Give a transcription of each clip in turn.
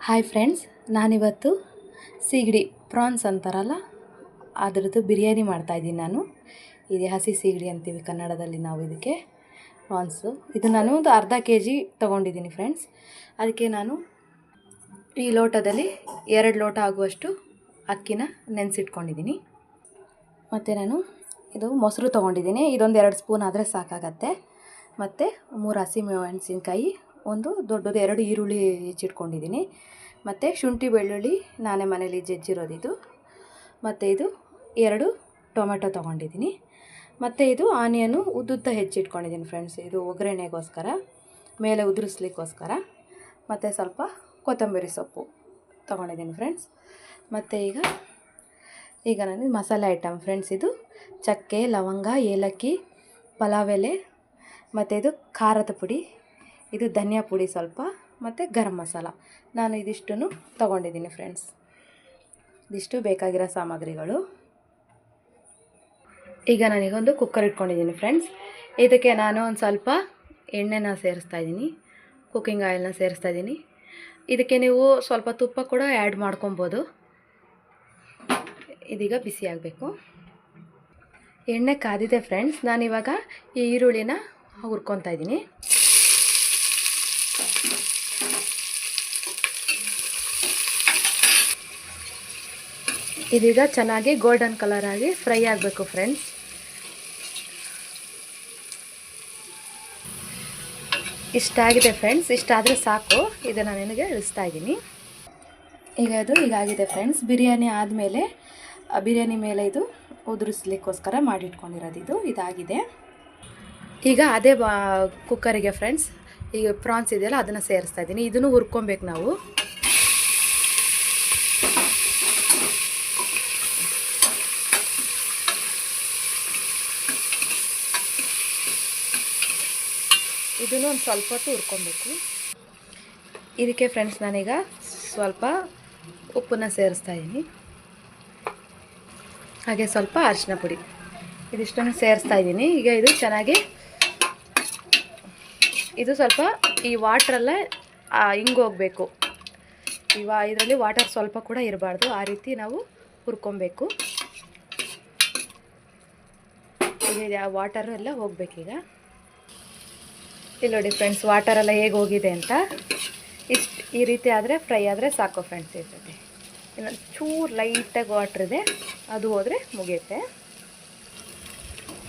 Hi friends, ನಾನಿವತ್ತು ಸೀಗಡಿ France ಅಂತಾರಲ್ಲ ಅದರದ್ದು ಬಿರಿಯಾನಿ ಮಾಡ್ತಾಯಿದ್ದೀನಿ. ಇದು ಹಸಿ ಸೀಗಡಿ ಅಂತೀವಿ ಕನ್ನಡದಲ್ಲಿ ನಾವು ಇದಕ್ಕೆ, ಪ್ರಾನ್ಸು. ಇದು ನಾನು ಒಂದು ಅರ್ಧ kg ತೊಗೊಂಡಿದ್ದೀನಿ ಫ್ರೆಂಡ್ಸ್. ಅದಕ್ಕೆ ನಾನು ಈ ಲೋಟದಲ್ಲಿ 2 ಲೋಟ ಆಗುವಷ್ಟು ಅಕ್ಕಿನ ನೆನೆಸಿಟ್ಕೊಂಡಿದ್ದೀನಿ. ಮತ್ತು ನಾನು ಇದು ಮೊಸರು ತೊಗೊಂಡಿದ್ದೀನಿ. ಇದೊಂದು 2 ಸ್ಪೂನ್ ಆದರೆ ಸಾಕಾಗತ್ತೆ. ಮತ್ತು 3 ಹಸಿಮೆಣಸಿನ್ಕಾಯಿ, ಒಂದು ದೊಡ್ಡದು 2 ಈರುಳ್ಳಿ ಹೆಚ್ಚಿಟ್ಕೊಂಡಿದ್ದೀನಿ. ಮತ್ತು ಶುಂಠಿ ಬೆಳ್ಳುಳ್ಳಿ ನಾನೇ ಮನೇಲಿ ಜಜ್ಜಿರೋದಿದು. ಮತ್ತು ಇದು 2 ಟೊಮೆಟೊ ತೊಗೊಂಡಿದ್ದೀನಿ. ಮತ್ತು ಇದು ಆನಿಯನ್ನು ಉದ್ದುದ್ದ ಹೆಚ್ಚಿಟ್ಕೊಂಡಿದ್ದೀನಿ ಫ್ರೆಂಡ್ಸ್. ಇದು ಒಗ್ಗರಣೆಗೋಸ್ಕರ, ಮೇಲೆ ಉದುರಿಸ್ಲಿಕ್ಕೋಸ್ಕರ. ಮತ್ತು ಸ್ವಲ್ಪ ಕೊತ್ತಂಬರಿ ಸೊಪ್ಪು ತೊಗೊಂಡಿದ್ದೀನಿ ಫ್ರೆಂಡ್ಸ್. ಮತ್ತು ಈಗ ನಾನು ಮಸಾಲೆ ಐಟಮ್ ಫ್ರೆಂಡ್ಸ್. ಇದು ಚಕ್ಕೆ, ಲವಂಗ, ಏಲಕ್ಕಿ, ಪಲಾವ್ ಎಲೆ, ಮತ್ತು ಇದು ಖಾರದ ಪುಡಿ, ಇದು ಧನಿಯಾ ಪುಡಿ ಸ್ವಲ್ಪ, ಮತ್ತು ಗರಂ ಮಸಾಲ. ನಾನು ಇದಿಷ್ಟನ್ನು ತೊಗೊಂಡಿದ್ದೀನಿ ಫ್ರೆಂಡ್ಸ್. ಇದಿಷ್ಟು ಬೇಕಾಗಿರೋ ಸಾಮಗ್ರಿಗಳು. ಈಗ ನಾನೀಗೊಂದು ಕುಕ್ಕರ್ ಇಟ್ಕೊಂಡಿದ್ದೀನಿ ಫ್ರೆಂಡ್ಸ್. ಇದಕ್ಕೆ ನಾನು ಒಂದು ಸ್ವಲ್ಪ ಎಣ್ಣೆನ ಸೇರಿಸ್ತಾ ಇದ್ದೀನಿ, ಕುಕ್ಕಿಂಗ್ ಆಯಿಲ್ನ ಸೇರಿಸ್ತಾ ಇದ್ದೀನಿ. ಇದಕ್ಕೆ ನೀವು ಸ್ವಲ್ಪ ತುಪ್ಪ ಕೂಡ ಆ್ಯಡ್ ಮಾಡ್ಕೊಬೋದು. ಇದೀಗ ಬಿಸಿ ಆಗಬೇಕು. ಎಣ್ಣೆ ಕಾದಿದೆ ಫ್ರೆಂಡ್ಸ್. ನಾನಿವಾಗ ಈ ಈರುಳ್ಳಿನ ಹುರ್ಕೊತಾ ಇದ್ದೀನಿ. ಇದೀಗ ಚೆನ್ನಾಗಿ ಗೋಲ್ಡನ್ ಕಲರ್ ಆಗಿ ಫ್ರೈ ಆಗಬೇಕು ಫ್ರೆಂಡ್ಸ್. ಇಷ್ಟಾಗಿದೆ ಫ್ರೆಂಡ್ಸ್. ಇಷ್ಟಾದರೆ ಸಾಕು. ಇದನ್ನು ನಿನಗೆ ಇಳಿಸ್ತಾ ಇದ್ದೀನಿ. ಹೀಗಾಗಿದೆ ಫ್ರೆಂಡ್ಸ್. ಬಿರಿಯಾನಿ ಆದಮೇಲೆ ಬಿರಿಯಾನಿ ಮೇಲೆ ಇದು ಉದುರಿಸ್ಲಿಕ್ಕೋಸ್ಕರ ಮಾಡಿಟ್ಕೊಂಡಿರೋದು ಇದಾಗಿದೆ. ಈಗ ಅದೇ ಕುಕ್ಕರಿಗೆ ಫ್ರೆಂಡ್ಸ್ ಈಗ ಪ್ರಾನ್ಸ್ ಇದೆಯಲ್ಲ ಅದನ್ನು ಸೇರಿಸ್ತಾ ಇದ್ದೀನಿ. ಇದನ್ನು ಹುರ್ಕೊಬೇಕು ನಾವು. ಇದನ್ನು ಒಂದು ಸ್ವಲ್ಪ ಹೊತ್ತು ಹುರ್ಕೊಬೇಕು. ಇದಕ್ಕೆ ಫ್ರೆಂಡ್ಸ್ ನಾನೀಗ ಸ್ವಲ್ಪ ಉಪ್ಪನ್ನು ಸೇರಿಸ್ತಾ ಇದ್ದೀನಿ. ಹಾಗೆ ಸ್ವಲ್ಪ ಅರಿಶಿನ ಪುಡಿ, ಇದಿಷ್ಟನ್ನು ಸೇರಿಸ್ತಾ ಇದ್ದೀನಿ. ಈಗ ಇದು ಚೆನ್ನಾಗಿ ಇದು ಸ್ವಲ್ಪ ಈ ವಾಟ್ರಲ್ಲೇ ಹಿಂಗೋಗಬೇಕು. ಇದರಲ್ಲಿ ವಾಟರ್ ಸ್ವಲ್ಪ ಕೂಡ ಇರಬಾರ್ದು. ಆ ರೀತಿ ನಾವು ಹುರ್ಕೊಬೇಕು. ಈಗ ವಾಟರು ಎಲ್ಲ ಹೋಗ್ಬೇಕೀಗ. ಇಲ್ಲಿ ನೋಡಿ ಫ್ರೆಂಡ್ಸ್, ವಾಟರೆಲ್ಲ ಹೇಗೆ ಹೋಗಿದೆ ಅಂತ. ಈ ರೀತಿ ಆದರೆ ಫ್ರೈ ಆದರೆ ಸಾಕು ಫ್ರೆಂಡ್ಸ್. ಇರ್ತದೆ ಇನ್ನೊಂದು ಚೂರು ಲೈಟಾಗಿ ವಾಟ್ರ್ ಇದೆ, ಅದು ಹೋದರೆ ಮುಗಿಯುತ್ತೆ.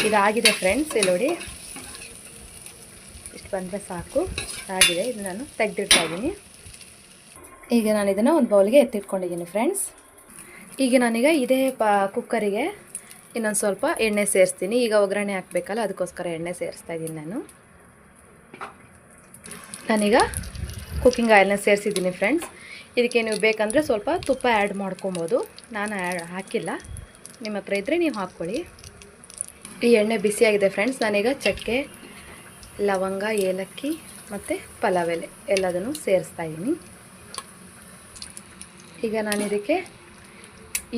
ಇದಾಗಿದೆ ಫ್ರೆಂಡ್ಸ್. ಇಲ್ಲಿ ನೋಡಿ, ಇಷ್ಟು ಬಂದರೆ ಸಾಕು. ಆಗಿದೆ. ಇದು ನಾನು ತೆಗೆದಿಡ್ತಾ ಇದ್ದೀನಿ. ಈಗ ನಾನು ಇದನ್ನು ಒಂದು ಬೌಲ್ಗೆ ಎತ್ತಿಟ್ಕೊಂಡಿದ್ದೀನಿ ಫ್ರೆಂಡ್ಸ್. ಈಗ ನಾನೀಗ ಇದೇ ಕುಕ್ಕರಿಗೆ ಇನ್ನೊಂದು ಸ್ವಲ್ಪ ಎಣ್ಣೆ ಸೇರಿಸ್ತೀನಿ. ಈಗ ಒಗ್ಗರಣೆ ಹಾಕಬೇಕಲ್ಲ, ಅದಕ್ಕೋಸ್ಕರ ಎಣ್ಣೆ ಸೇರಿಸ್ತಾ ಇದ್ದೀನಿ ನಾನೀಗ ಕುಕ್ಕಿಂಗ್ ಆಯಿಲ್ನ ಸೇರಿಸಿದ್ದೀನಿ ಫ್ರೆಂಡ್ಸ್. ಇದಕ್ಕೆ ನೀವು ಬೇಕಂದರೆ ಸ್ವಲ್ಪ ತುಪ್ಪ ಆ್ಯಡ್ ಮಾಡ್ಕೊಬೋದು. ನಾನು ಹಾಕಿಲ್ಲ, ನಿಮ್ಮ ಹತ್ರ ಇದ್ದರೆ ನೀವು ಹಾಕ್ಕೊಳ್ಳಿ. ಈ ಎಣ್ಣೆ ಬಿಸಿಯಾಗಿದೆ ಫ್ರೆಂಡ್ಸ್. ನಾನೀಗ ಚಕ್ಕೆ, ಲವಂಗ, ಏಲಕ್ಕಿ ಮತ್ತು ಪಲಾವ್ ಎಲೆ ಎಲ್ಲದನ್ನು ಸೇರಿಸ್ತಾ ಇದ್ದೀನಿ. ಈಗ ನಾನು ಇದಕ್ಕೆ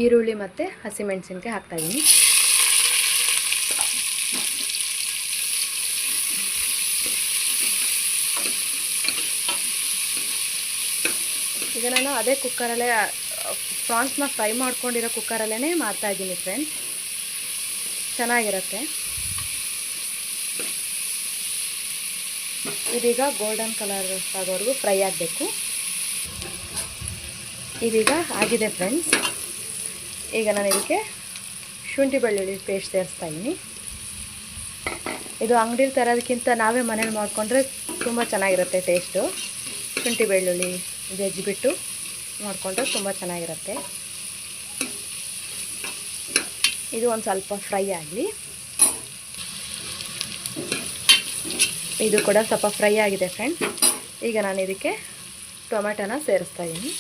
ಈರುಳ್ಳಿ ಮತ್ತು ಹಸಿಮೆಣಸಿನ್ಕಾಯಿ ಹಾಕ್ತಾಯಿದ್ದೀನಿ. ಈಗ ನಾನು ಅದೇ ಕುಕ್ಕರಲ್ಲೇ ಪ್ರಾನ್ಸ್ನ ಫ್ರೈ ಮಾಡ್ಕೊಂಡಿರೋ ಕುಕ್ಕರಲ್ಲೇ ಮಾಡ್ತಾಯಿದ್ದೀನಿ ಫ್ರೆಂಡ್ಸ್. ಚೆನ್ನಾಗಿರುತ್ತೆ. ಇದೀಗ ಗೋಲ್ಡನ್ ಕಲರ್ ಆಗೋವರೆಗೂ ಫ್ರೈ ಆಗಬೇಕು. ಇದೀಗ ಆಗಿದೆ ಫ್ರೆಂಡ್ಸ್. ಈಗ ನಾನು ಇದಕ್ಕೆ ಶುಂಠಿ ಬೆಳ್ಳುಳ್ಳಿ ಪೇಸ್ಟ್ ಸೇರಿಸ್ತಾ ಇದ್ದೀನಿ. ಇದು ಅಂಗಡಿಲಿ ತರೋದಕ್ಕಿಂತ ನಾವೇ ಮನೇಲಿ ಮಾಡಿಕೊಂಡ್ರೆ ತುಂಬ ಚೆನ್ನಾಗಿರುತ್ತೆ ಟೇಸ್ಟು. ಶುಂಠಿ ಬೆಳ್ಳುಳ್ಳಿ ಜಜ್ಜಿಬಿಟ್ಟು ಮಾಡಿಕೊಂಡ್ರೆ ತುಂಬ ಚೆನ್ನಾಗಿರುತ್ತೆ. ಇದು ಒಂದು ಸ್ವಲ್ಪ ಫ್ರೈ ಆಗಲಿ. ಇದು ಕೂಡ ಸ್ವಲ್ಪ ಫ್ರೈ ಆಗಿದೆ ಫ್ರೆಂಡ್ಸ್. ಈಗ ನಾನು ಇದಕ್ಕೆ ಟೊಮೆಟೊನ ಸೇರಿಸ್ತಾ ಇದ್ದೀನಿ.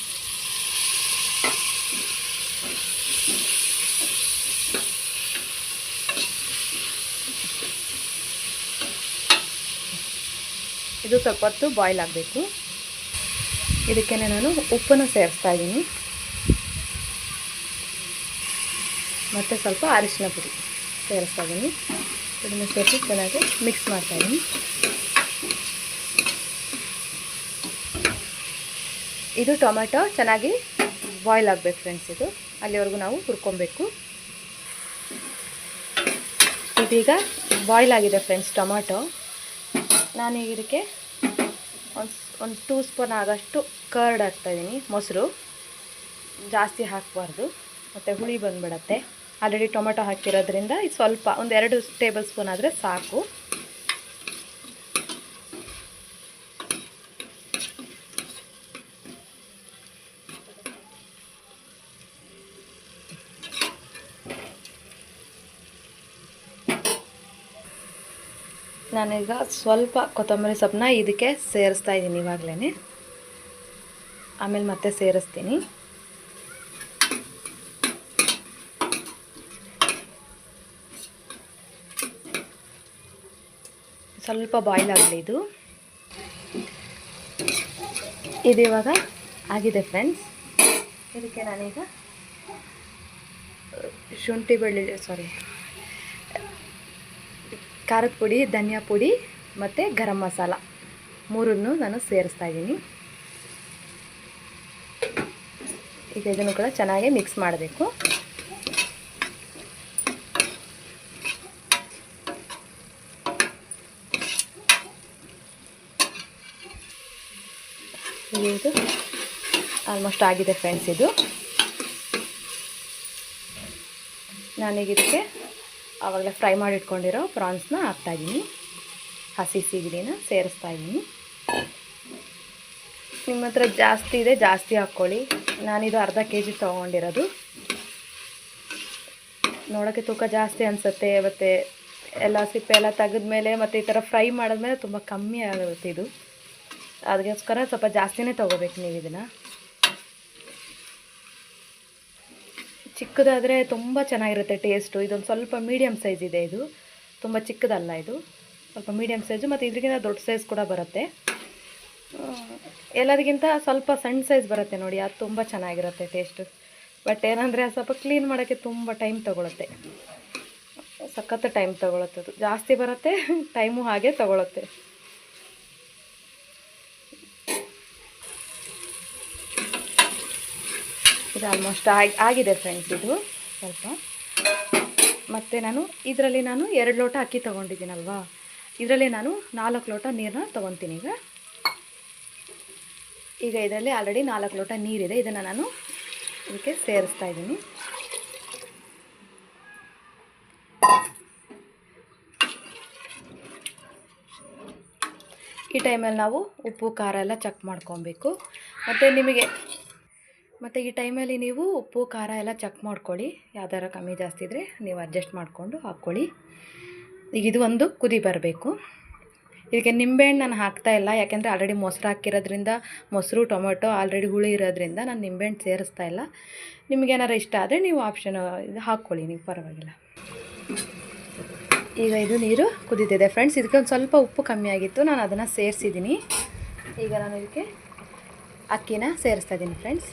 ಇದು ಸ್ವಲ್ಪ ಹೊತ್ತು ಬಾಯ್ಲ್ ಆಗಬೇಕು. ಇದಕ್ಕೆ ನಾನು ಉಪ್ಪನ್ನು ಸೇರಿಸ್ತಾ ಇದ್ದೀನಿ. ಮತ್ತು ಸ್ವಲ್ಪ ಅರಿಶಿನ ಪುಡಿ ಸೇರಿಸ್ತಾ ಇದ್ದೀನಿ. ಇದನ್ನು ಸೇರಿಸಿ ಚೆನ್ನಾಗಿ ಮಿಕ್ಸ್ ಮಾಡ್ತಾಯಿದ್ದೀನಿ. ಇದು ಟೊಮೆಟೊ ಚೆನ್ನಾಗಿ ಬಾಯ್ಲ್ ಆಗಬೇಕು ಫ್ರೆಂಡ್ಸ್. ಇದು ಅಲ್ಲಿವರೆಗೂ ನಾವು ಹುರ್ಕೊಬೇಕು. ಇದೀಗ ಬಾಯ್ಲ್ ಆಗಿದೆ ಫ್ರೆಂಡ್ಸ್ ಟೊಮೆಟೊ. ನಾನೀಗ ಇದಕ್ಕೆ ಒಂದು 2 ಸ್ಪೂನ್ ಆಗೋಷ್ಟು ಕರ್ಡ್ ಹಾಕ್ತಾಯಿದ್ದೀನಿ. ಮೊಸರು ಜಾಸ್ತಿ ಹಾಕಬಾರ್ದು, ಮತ್ತು ಹುಳಿ ಬಂದುಬಿಡತ್ತೆ. ಆಲ್ರೆಡಿ ಟೊಮೆಟೊ ಹಾಕಿರೋದ್ರಿಂದ ಇದು ಸ್ವಲ್ಪ ಒಂದು 2 ಟೇಬಲ್ ಸ್ಪೂನ್ ಆದರೆ ಸಾಕು. ನಾನೀಗ ಸ್ವಲ್ಪ ಕೊತ್ತಂಬರಿ ಸೊಪ್ಪನ್ನ ಇದಕ್ಕೆ ಸೇರಿಸ್ತಾ ಇದ್ದೀನಿ ಇವಾಗಲೇ. ಆಮೇಲೆ ಮತ್ತೆ ಸೇರಿಸ್ತೀನಿ. ಸ್ವಲ್ಪ ಬಾಯ್ಲ್ ಆಗಲಿ ಇದು. ಇವಾಗ ಆಗಿದೆ ಫ್ರೆಂಡ್ಸ್. ಇದಕ್ಕೆ ನಾನೀಗ ಶುಂಠಿ ಬೆಳ್ಳುಳ್ಳಿ ಖಾರದ ಪುಡಿ, ಧನಿಯಾ ಪುಡಿ ಮತ್ತು ಗರಂ ಮಸಾಲ 3 ನಾನು ಸೇರಿಸ್ತಾ ಇದ್ದೀನಿ. ಈಗ ಇದನ್ನು ಕೂಡ ಚೆನ್ನಾಗಿ ಮಿಕ್ಸ್ ಮಾಡಬೇಕು. ಇದು ಆಲ್ಮೋಸ್ಟ್ ಆಗಿದೆ ಫ್ರೆಂಡ್ಸ್. ಇದು ನಾನೀಗ ಇದಕ್ಕೆ ಆವಾಗಲೇ ಫ್ರೈ ಮಾಡಿ ಇಟ್ಕೊಂಡಿರೋ ಪ್ರಾನ್ಸ್ನ ಹಾಕ್ತಾಯಿದ್ದೀನಿ. ಹಸಿ ಸೀಗಡಿನ ಸೇರಿಸ್ತಾ ಇದ್ದೀನಿ. ನಿಮ್ಮ ಹತ್ರ ಜಾಸ್ತಿ ಇದೆ ಜಾಸ್ತಿ ಹಾಕ್ಕೊಳ್ಳಿ. ನಾನಿದು ಅರ್ಧ kg ತೊಗೊಂಡಿರೋದು. ನೋಡೋಕ್ಕೆ ತೂಕ ಜಾಸ್ತಿ ಅನಿಸುತ್ತೆ, ಮತ್ತು ಎಲ್ಲ ಸಿಪ್ಪೆ ಎಲ್ಲ ತೆಗೆದ್ಮೇಲೆ ಮತ್ತು ಈ ಥರ ಫ್ರೈ ಮಾಡಿದ್ಮೇಲೆ ತುಂಬ ಕಮ್ಮಿ ಆಗುತ್ತೆ ಇದು. ಅದಕ್ಕೋಸ್ಕರ ಸ್ವಲ್ಪ ಜಾಸ್ತಿನೇ ತೊಗೋಬೇಕು ನೀವು ಇದನ್ನು. ಚಿಕ್ಕದಾದರೆ ತುಂಬ ಚೆನ್ನಾಗಿರುತ್ತೆ ಟೇಸ್ಟು. ಇದೊಂದು ಸ್ವಲ್ಪ ಮೀಡಿಯಮ್ ಸೈಜ್ ಇದೆ. ಇದು ತುಂಬ ಚಿಕ್ಕದಲ್ಲ, ಇದು ಸ್ವಲ್ಪ ಮೀಡಿಯಮ್ ಸೈಜು, ಮತ್ತು ಇದಕ್ಕಿಂತ ದೊಡ್ಡ ಸೈಜ್ ಕೂಡ ಬರುತ್ತೆ. ಎಲ್ಲದಕ್ಕಿಂತ ಸ್ವಲ್ಪ ಸಣ್ಣ ಸೈಜ್ ಬರುತ್ತೆ ನೋಡಿ, ಅದು ತುಂಬ ಚೆನ್ನಾಗಿರುತ್ತೆ ಟೇಸ್ಟು. ಬಟ್ ಏನಂದರೆ ಸ್ವಲ್ಪ ಕ್ಲೀನ್ ಮಾಡೋಕ್ಕೆ ತುಂಬ ಟೈಮ್ ತೊಗೊಳುತ್ತೆ, ಸಖತ್ ಟೈಮ್ ತೊಗೊಳುತ್ತೆ. ಅದು ಜಾಸ್ತಿ ಬರುತ್ತೆ, ಟೈಮು ಹಾಗೆ ತೊಗೊಳುತ್ತೆ. ಇದು ಆಲ್ಮೋಸ್ಟ್ ಆಗಿದೆ ಫ್ರೆಂಡ್ಸ್. ಇದು ಸ್ವಲ್ಪ ಮತ್ತು ಇದರಲ್ಲಿ ನಾನು 2 ಲೋಟ ಅಕ್ಕಿ ತೊಗೊಂಡಿದ್ದೀನಲ್ವಾ, ಇದರಲ್ಲಿ ನಾನು 4 ಲೋಟ ನೀರನ್ನ ತೊಗೊತೀನಿ. ಈಗ ಇದರಲ್ಲಿ ಆಲ್ರೆಡಿ 4 ಲೋಟ ನೀರಿದೆ. ಇದನ್ನು ನಾನು ಇದಕ್ಕೆ ಸೇರಿಸ್ತಾ ಇದ್ದೀನಿ. ಈ ಟೈಮಲ್ಲಿ ನಾವು ಉಪ್ಪು ಖಾರ ಎಲ್ಲ ಚೆಕ್ ಮಾಡ್ಕೊಬೇಕು. ಮತ್ತು ಈ ಟೈಮಲ್ಲಿ ನೀವು ಉಪ್ಪು ಖಾರ ಎಲ್ಲ ಚೆಕ್ ಮಾಡ್ಕೊಳ್ಳಿ. ಯಾವ್ದಾರ ಕಮ್ಮಿ ಜಾಸ್ತಿ ಇದ್ದರೆ ನೀವು ಅಡ್ಜಸ್ಟ್ ಮಾಡಿಕೊಂಡು ಹಾಕ್ಕೊಳ್ಳಿ. ಈಗ ಇದು ಒಂದು ಕುದಿ ಬರಬೇಕು. ಇದಕ್ಕೆ ನಿಂಬೆಹಣ್ಣು ನಾನು ಹಾಕ್ತಾಯಿಲ್ಲ, ಯಾಕೆಂದರೆ ಆಲ್ರೆಡಿ ಮೊಸರು ಹಾಕಿರೋದ್ರಿಂದ, ಮೊಸರು ಟೊಮೆಟೊ ಆಲ್ರೆಡಿ ಹುಳಿ ಇರೋದ್ರಿಂದ ನಾನು ನಿಂಬೆಹಣ್ಣು ಸೇರಿಸ್ತಾ ಇಲ್ಲ. ನಿಮಗೇನಾರು ಇಷ್ಟ ಆದರೆ ನೀವು ಆಪ್ಷನ್ ಇದು ಹಾಕ್ಕೊಳ್ಳಿ, ನೀವು ಪರವಾಗಿಲ್ಲ. ಈಗ ಇದು ನೀರು ಕುದೀತಿದೆ ಫ್ರೆಂಡ್ಸ್. ಇದಕ್ಕೆ ಒಂದು ಸ್ವಲ್ಪ ಉಪ್ಪು ಕಮ್ಮಿ ಆಗಿತ್ತು, ನಾನು ಅದನ್ನು ಸೇರಿಸಿದ್ದೀನಿ. ಈಗ ನಾನು ಇದಕ್ಕೆ ಅಕ್ಕಿನ ಸೇರಿಸ್ತಾ ಇದ್ದೀನಿ ಫ್ರೆಂಡ್ಸ್.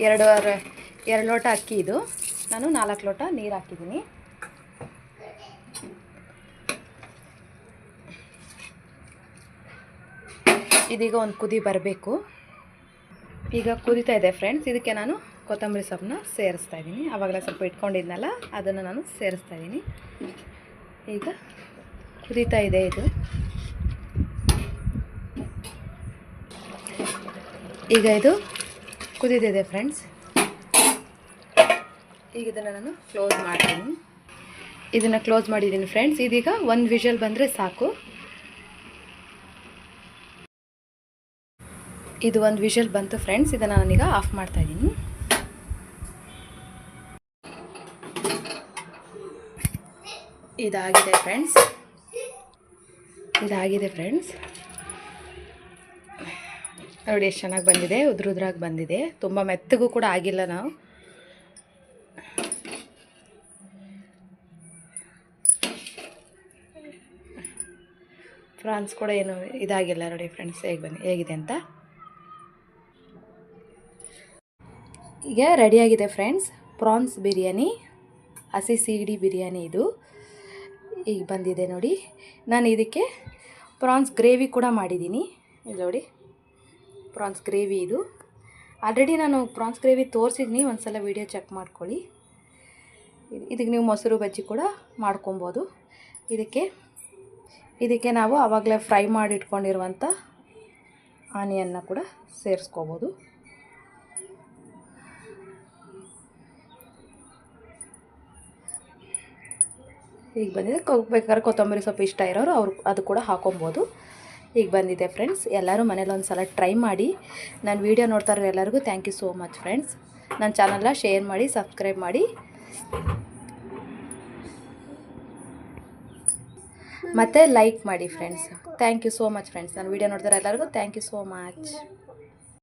2 ಲೋಟ ಅಕ್ಕಿ ಇದು, ನಾನು 4 ಲೋಟ ನೀರು ಹಾಕಿದ್ದೀನಿ. ಇದೀಗ ಒಂದು ಕುದಿ ಬರಬೇಕು. ಈಗ ಕುದೀತಾ ಇದೆ ಫ್ರೆಂಡ್ಸ್. ಇದಕ್ಕೆ ನಾನು ಕೊತ್ತಂಬರಿ ಸೊಪ್ಪನ್ನ ಸೇರಿಸ್ತಾ ಇದ್ದೀನಿ. ಆವಾಗಲೇ ಸ್ವಲ್ಪ ಇಟ್ಕೊಂಡಿದ್ನಲ್ಲ, ಅದನ್ನು ನಾನು ಸೇರಿಸ್ತಾ ಇದ್ದೀನಿ. ಈಗ ಕುದೀತಾ ಇದೆ ಇದು. ಈಗ ಇದು ಕುದೀತಿದೆ ಫ್ರೆಂಡ್ಸ್. ಈಗ ಇದನ್ನು ನಾನು ಕ್ಲೋಸ್ ಮಾಡ್ತೀನಿ. ಇದನ್ನು ಕ್ಲೋಸ್ ಮಾಡಿದ್ದೀನಿ ಫ್ರೆಂಡ್ಸ್. ಇದೀಗ 1 ವಿಷಲ್ ಬಂದರೆ ಸಾಕು. ಇದು 1 ವಿಷಲ್ ಬಂತು ಫ್ರೆಂಡ್ಸ್. ಇದನ್ನು ನಾನೀಗ ಆಫ್ ಮಾಡ್ತಾಯಿದ್ದೀನಿ. ಇದಾಗಿದೆ ಫ್ರೆಂಡ್ಸ್. ನೋಡಿ ಎಷ್ಟು ಚೆನ್ನಾಗಿ ಬಂದಿದೆ, ಉದ್ರಾಗಿ ಬಂದಿದೆ. ತುಂಬ ಮೆತ್ತಗೂ ಕೂಡ ಆಗಿಲ್ಲ. ನಾವು ಫ್ರಾನ್ಸ್ ಕೂಡ ಏನು ಇದಾಗಿಲ್ಲ ನೋಡಿ ಫ್ರೆಂಡ್ಸ್, ಹೇಗಿದೆ ಅಂತ. ಈಗ ರೆಡಿಯಾಗಿದೆ ಫ್ರೆಂಡ್ಸ್ ಪ್ರಾನ್ಸ್ ಬಿರಿಯಾನಿ, ಹಸಿ ಸೀಗಡಿ ಬಿರಿಯಾನಿ. ಇದು ಈಗ ಬಂದಿದೆ ನೋಡಿ. ನಾನು ಇದಕ್ಕೆ ಪ್ರಾನ್ಸ್ ಗ್ರೇವಿ ಕೂಡ ಮಾಡಿದ್ದೀನಿ. ಇಲ್ಲಿ ನೋಡಿ, ಪ್ರಾನ್ಸ್ ಗ್ರೇವಿ ಇದು. ಆಲ್ರೆಡಿ ನಾನು ಪ್ರಾನ್ಸ್ ಗ್ರೇವಿ ತೋರಿಸಿದ್ದೀನಿ, ಒಂದು ಸಲ ವೀಡಿಯೋ ಚೆಕ್ ಮಾಡ್ಕೊಳ್ಳಿ. ಇದಕ್ಕೆ ನೀವು ಮೊಸರು ಬಜ್ಜಿ ಕೂಡ ಮಾಡ್ಕೊಬೋದು. ಇದಕ್ಕೆ ನಾವು ಆವಾಗಲೇ ಫ್ರೈ ಮಾಡಿ ಇಟ್ಕೊಂಡಿರುವಂಥ ಆನಿಯನ್ನ ಕೂಡ ಸೇರಿಸ್ಕೋಬೋದು. ಈಗ ಬಂದಿದೆ. ಬೇಕಾದ್ರೆ ಕೊತ್ತಂಬರಿ ಸೊಪ್ಪು ಇಷ್ಟ ಇರೋರು ಅದು ಕೂಡ ಹಾಕೊಬೋದು. ಈಗ ಬಂದಿದೆ ಫ್ರೆಂಡ್ಸ್. ಎಲ್ಲರೂ ಮನೇಲಿ ಒಂದು ಸಲ ಟ್ರೈ ಮಾಡಿ. ನಾನು ವೀಡಿಯೋ ನೋಡ್ತಾ ಇರೋ ಎಲ್ಲರಿಗೂ thank you so much friends. ನನ್ನ ಚಾನಲ್ನ ಶೇರ್ ಮಾಡಿ, ಸಬ್ಸ್ಕ್ರೈಬ್ ಮಾಡಿ ಮತ್ತು ಲೈಕ್ ಮಾಡಿ friends. Thank you so much friends. ನಾನು ವೀಡಿಯೋ ನೋಡ್ತಾರೆ ಎಲ್ಲರಿಗೂ ಥ್ಯಾಂಕ್ ಯು ಸೋ ಮಚ್.